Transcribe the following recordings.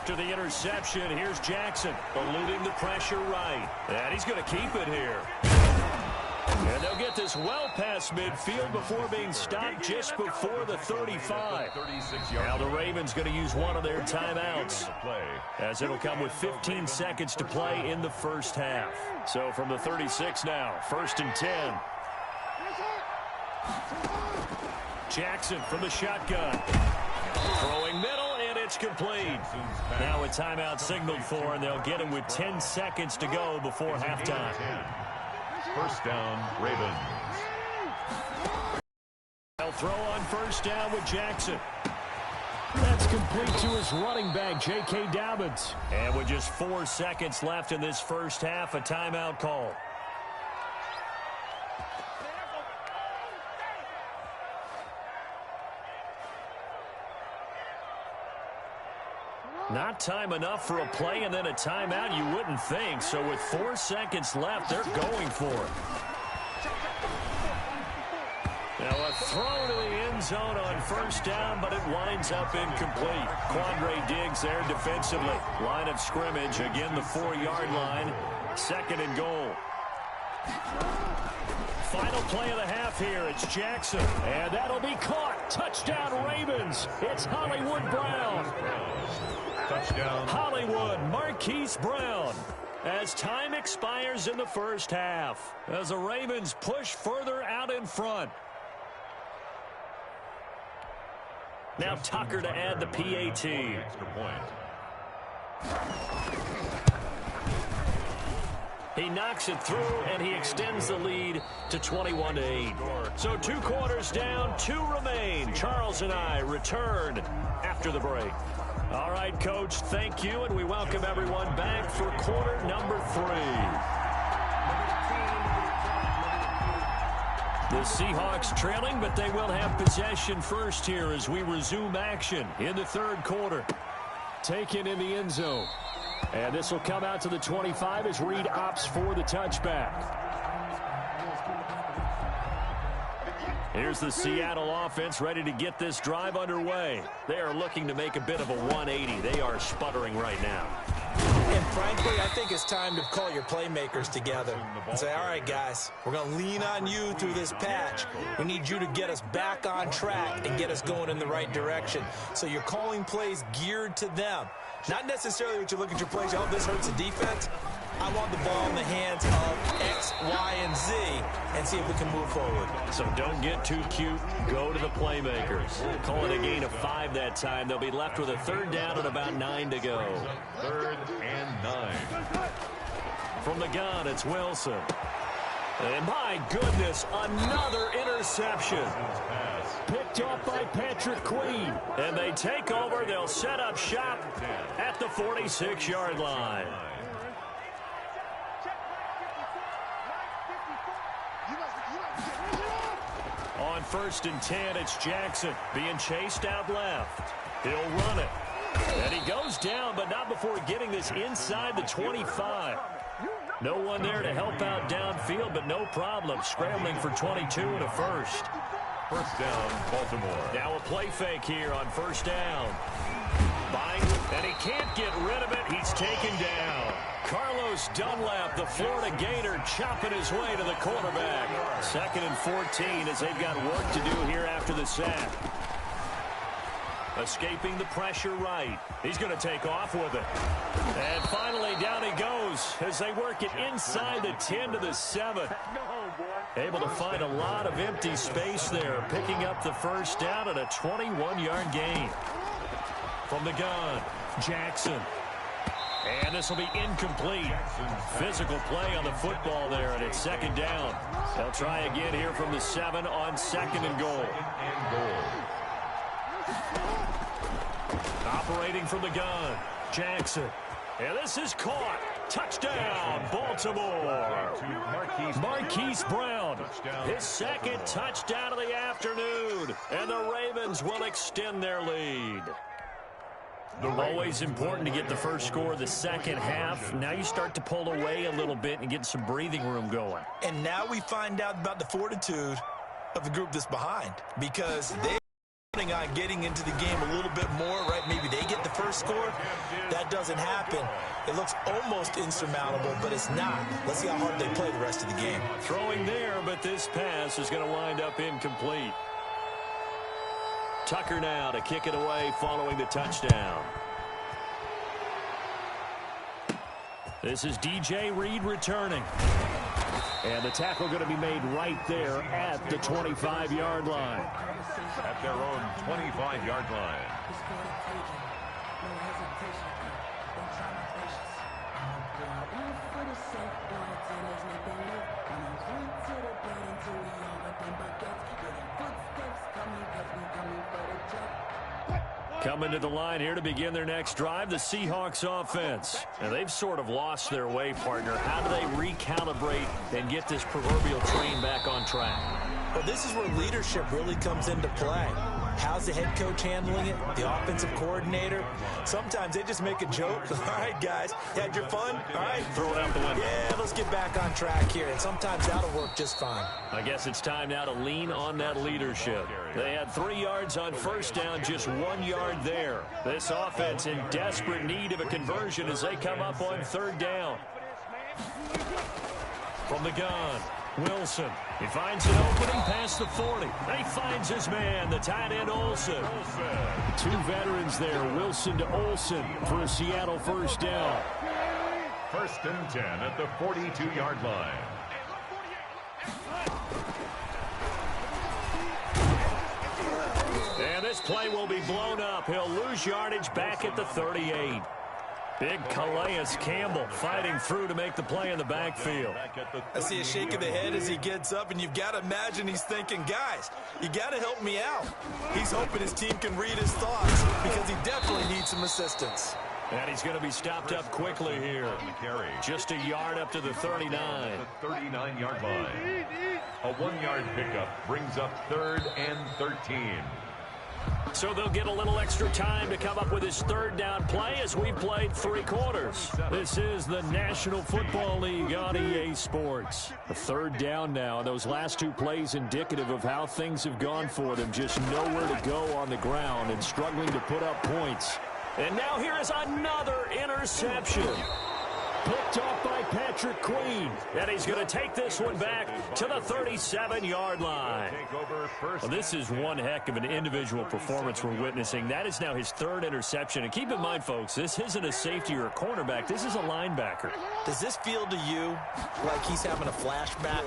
after the interception. Here's Jackson eluding the pressure right. And he's going to keep it here. And they'll get this well past midfield before being stopped just before the 35. Now the Ravens going to use one of their timeouts, as it'll come with 15 seconds to play in the first half. So from the 36 now, 1st and 10. Jackson from the shotgun. Throwing middle, and it's complete. Now a timeout signaled for, and they'll get him with 10 seconds to go before halftime. First down, Ravens. They'll throw on first down with Jackson. That's complete to his running back, J.K. Dobbins. And with just 4 seconds left in this first half, a timeout call. Not time enough for a play and then a timeout, you wouldn't think. So with 4 seconds left, they're going for it. Now a throw to the end zone on first down, but it winds up incomplete. Quandre Diggs there defensively. Line of scrimmage, again the 4-yard line. 2nd and goal. Final play of the half here. It's Jackson. And that'll be caught. Touchdown Ravens. It's Hollywood Brown. Touchdown. Hollywood, Marquise Brown. As time expires in the first half, as the Ravens push further out in front. Now Tucker to add the PAT. Extra point. He knocks it through, and he extends the lead to 21-8. So 2 quarters down, 2 remain. Charles and I return after the break. All right, Coach, thank you, and we welcome everyone back for quarter number 3. The Seahawks trailing, but they will have possession first here as we resume action in the 3rd quarter. Taken in the end zone. And this will come out to the 25 as Reed opts for the touchback. Here's the Seattle offense ready to get this drive underway. They are looking to make a bit of a 180. They are sputtering right now. And frankly, I think it's time to call your playmakers together and say, all right, guys, we're going to lean on you through this patch. We need you to get us back on track and get us going in the right direction. So you're calling plays geared to them. Not necessarily what you look at your plays, oh, this hurts the defense. I want the ball in the hands of X, Y, and Z and see if we can move forward. So don't get too cute. Go to the playmakers. Call it a gain of 5 that time. They'll be left with a 3rd down and about 9 to go. 3rd and 9. From the gun, it's Wilson. And my goodness, another interception. Picked off by Patrick Queen. And they take over. They'll set up shop at the 46-yard line. On 1st and 10, it's Jackson being chased out left. He'll run it. And he goes down, but not before getting this inside the 25. No one there to help out downfield, but no problem. Scrambling for 22 and a first. First down, Baltimore. Now a play fake here on first down. And he can't get rid of it. He's taken down. Carlos Dunlap, the Florida Gator, chopping his way to the quarterback. 2nd and 14 as they've got work to do here after the sack. Escaping the pressure right. He's going to take off with it. And finally down he goes as they work it inside the 10 to the 7. Able to find a lot of empty space there, picking up the first down at a 21-yard gain. From the gun, Jackson. And this will be incomplete. Physical play on the football there, and it's 2nd down. They'll try again here from the 7 on 2nd and goal. Operating from the gun, Jackson. And this is caught. Touchdown, Baltimore. Marquise Brown, his 2nd touchdown of the afternoon. And the Ravens will extend their lead. Always important to get the first score of the second half. Now you start to pull away a little bit and get some breathing room going. And now we find out about the fortitude of the group that's behind, because they on getting into the game a little bit more, right? Maybe they get the first score. That doesn't happen. It looks almost insurmountable, but it's not. Let's see how hard they play the rest of the game. Throwing there, but this pass is going to wind up incomplete. Tucker now to kick it away following the touchdown. This is DJ Reed returning. And the tackle going to be made right there at the 25-yard line. At their own 25-yard line. Coming to the line here to begin their next drive, the Seahawks offense. And they've sort of lost their way, partner. How do they recalibrate and get this proverbial train back on track? Well, this is where leadership really comes into play. How's the head coach handling it? The offensive coordinator? Sometimes they just make a joke. All right, guys, you had your fun? All right. Throw it out the window. Yeah, let's get back on track here. And sometimes that'll work just fine. I guess it's time now to lean on that leadership. They had 3 yards on first down, just 1 yard there. This offense in desperate need of a conversion as they come up on third down. From the gun, Wilson. He finds an opening past the 40. He finds his man, the tight end Olsen. 2 veterans there, Wilson to Olsen for a Seattle first down. 1st and 10 at the 42-yard line. And this play will be blown up. He'll lose yardage back at the 38. Big Calais Campbell fighting through to make the play in the backfield. I see a shake of the head as he gets up, and you've got to imagine he's thinking, guys, you got to help me out. He's hoping his team can read his thoughts because he definitely needs some assistance. And he's going to be stopped up quickly here. Just a yard up to the 39. The 39-yard line. A 1-yard pickup brings up 3rd and 13. So they'll get a little extra time to come up with his third down play as we've played 3 quarters. This is the National Football League on EA Sports. A third down now. Those last 2 plays indicative of how things have gone for them. Just nowhere to go on the ground and struggling to put up points. And now here is another interception. Picked off by Patrick Queen. And he's going to take this one back to the 37-yard line. Well, this is one heck of an individual performance we're witnessing. That is now his 3rd interception. And keep in mind, folks, this isn't a safety or a cornerback. This is a linebacker. Does this feel to you like he's having a flashback?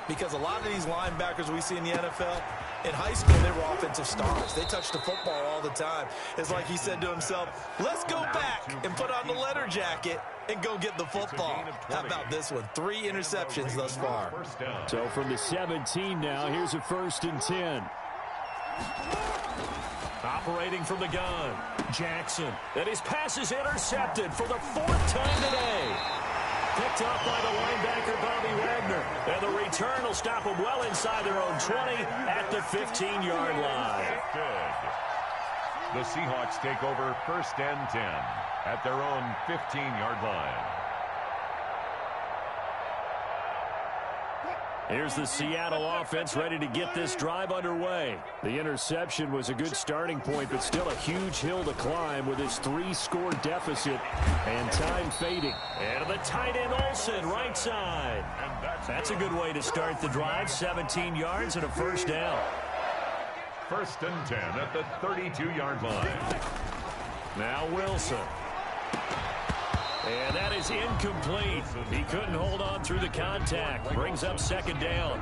Because a lot of these linebackers we see in the NFL, in high school, they were offensive stars. They touched the football all the time. It's like he said to himself, let's go back and put on the letter jacket and go get the football. How about this one? 3 interceptions thus far. So from the 17 now, here's a 1st and 10. Operating from the gun, Jackson. And his pass is intercepted for the 4th time today. Picked up by the linebacker, Bobby Wagner. And the return will stop them well inside their own 20 at the 15-yard line. The Seahawks take over 1st and 10 at their own 15-yard line. Here's the Seattle offense ready to get this drive underway. The interception was a good starting point, but still a huge hill to climb with his 3-score deficit and time fading. And the tight end Olsen, right side. That's a good way to start the drive. 17 yards and a first down. 1st and 10 at the 32-yard line. Now Wilson. And that is incomplete. He couldn't hold on through the contact. Brings up 2nd down.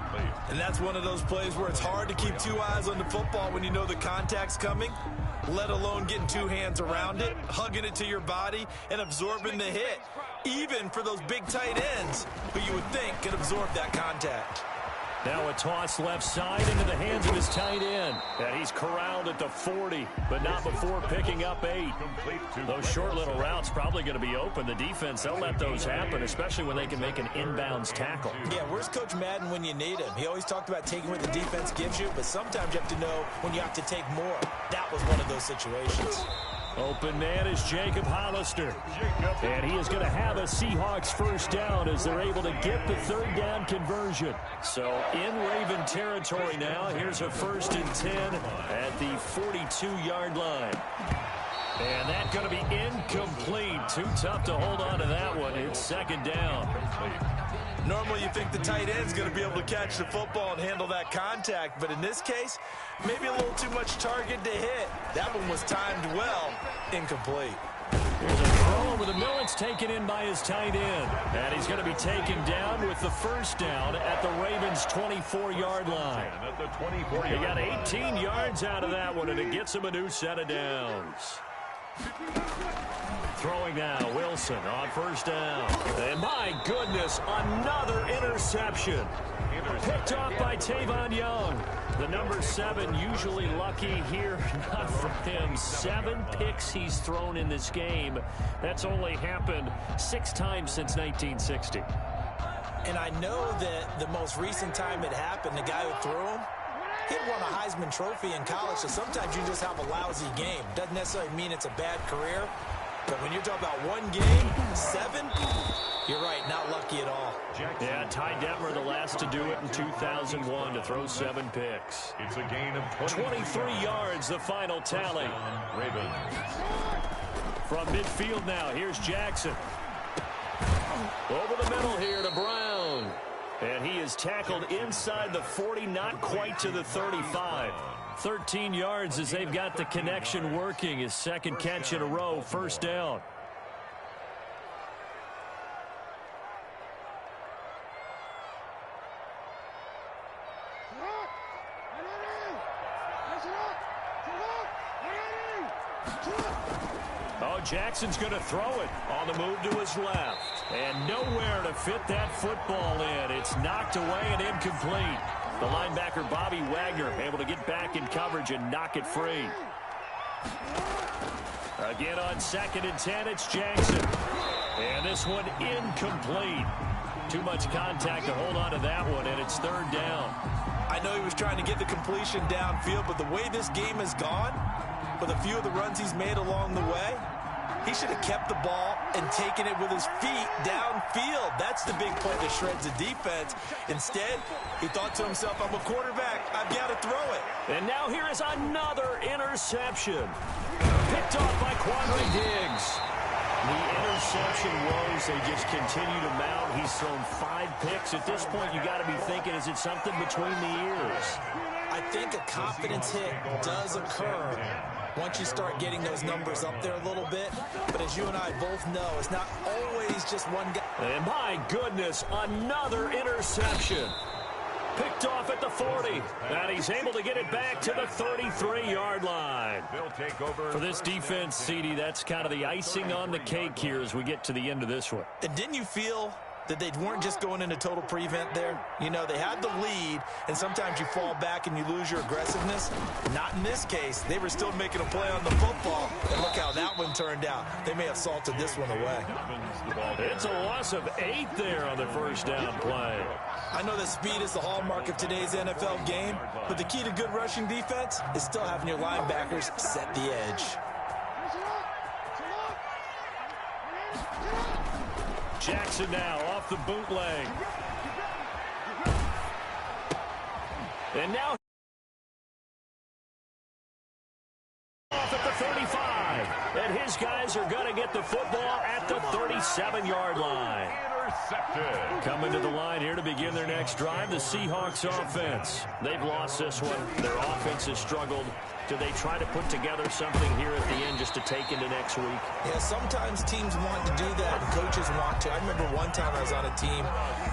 And that's one of those plays where it's hard to keep 2 eyes on the football when you know the contact's coming, let alone getting 2 hands around it, hugging it to your body, and absorbing the hit. Even for those big tight ends who you would think can absorb that contact. Now a toss left side into the hands of his tight end. And he's corralled at the 40, but not before picking up 8. Those short little routes probably going to be open. The defense, they'll let those happen, especially when they can make an inbounds tackle. Yeah, where's Coach Madden when you need him? He always talked about taking what the defense gives you, but sometimes you have to know when you have to take more. That was one of those situations. Open man is Jacob Hollister. And he is going to have a Seahawks first down as they're able to get the third down conversion. So in Raven territory now. Here's a 1st and 10 at the 42-yard line. And that's going to be incomplete. Too tough to hold on to that one. It's 2nd down. Normally you think the tight end's going to be able to catch the football and handle that contact, but in this case, maybe a little too much target to hit. That one was timed well. Incomplete. Here's a throw over the middle. It's taken in by his tight end. And he's going to be taken down with the first down at the Ravens' 24-yard line. He got 18 yards out of that one, and it gets him a new set of downs. Throwing now, Wilson on first down. And my goodness, another interception. Picked off by Tavon Young. The number 7 usually lucky here. Not for him. 7 picks he's thrown in this game. That's only happened 6 times since 1960. And I know that the most recent time it happened, the guy who threw him, he won a Heisman Trophy in college, so sometimes you just have a lousy game. Doesn't necessarily mean it's a bad career, but when you're talking about one game, 7, you're right, not lucky at all. Yeah, Ty Detmer, the last to do it in 2001, to throw 7 picks. It's a gain of 23 yards, the final tally. From midfield now, here's Jackson. Over the middle here to Brown. And he is tackled inside the 40, not quite to the 35. 13 yards as they've got the connection working. His 2nd catch in a row, first down. Oh, Jackson's going to throw it on the move to his left. And nowhere to fit that football in. It's knocked away and incomplete. The linebacker, Bobby Wagner, able to get back in coverage and knock it free. Again on 2nd and 10, it's Jackson. And this one incomplete. Too much contact to hold on to that one, and it's 3rd down. I know he was trying to get the completion downfield, but the way this game has gone, with a few of the runs he's made along the way, he should have kept the ball and taken it with his feet downfield. That's the big play that shreds the defense. Instead, he thought to himself, I'm a quarterback. I've got to throw it. And now here is another interception. Picked off by Quandre Diggs. The interception woes, they just continue to mount. He's thrown 5 picks. At this point, you got to be thinking, is it something between the ears? I think a confidence hit does occur once you start getting those numbers up there a little bit. But as you and I both know, it's not always just one guy. And my goodness, another interception. Picked off at the 40. And he's able to get it back to the 33-yard line. For this defense, CD, that's kind of the icing on the cake here as we get to the end of this one. And didn't you feel that they weren't just going into total prevent there? You know, they had the lead, and sometimes you fall back and you lose your aggressiveness. Not in this case. They were still making a play on the football, and look how that one turned out. They may have salted this one away. It's a loss of 8 there on the first down play. I know that speed is the hallmark of today's NFL game, but the key to good rushing defense is still having your linebackers set the edge. Jackson now off the bootleg. And now off at the 35. And his guys are going to get the football at the 37-yard line. Coming to the line here to begin their next drive, the Seahawks offense. They've lost this one. Their offense has struggled. Do they try to put together something here at the end just to take into next week? Yeah, sometimes teams want to do that, and coaches want to. I remember one time I was on a team,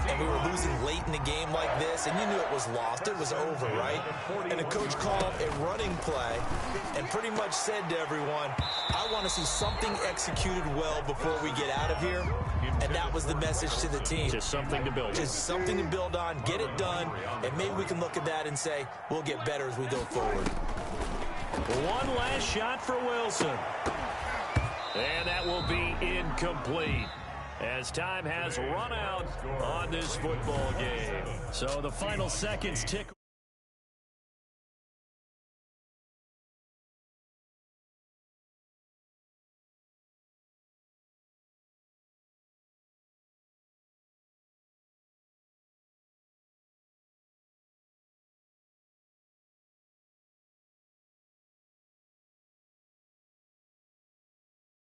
and we were losing late in the game like this, and you knew it was lost. It was over, right? And the coach called a running play and pretty much said to everyone, I want to see something executed well before we get out of here. And that was the message to the team. Just something to build on. Just something to build on, get it done, and maybe we can look at that and say, we'll get better as we go forward. One last shot for Wilson. And that will be incomplete as time has run out on this football game. So the final seconds tick.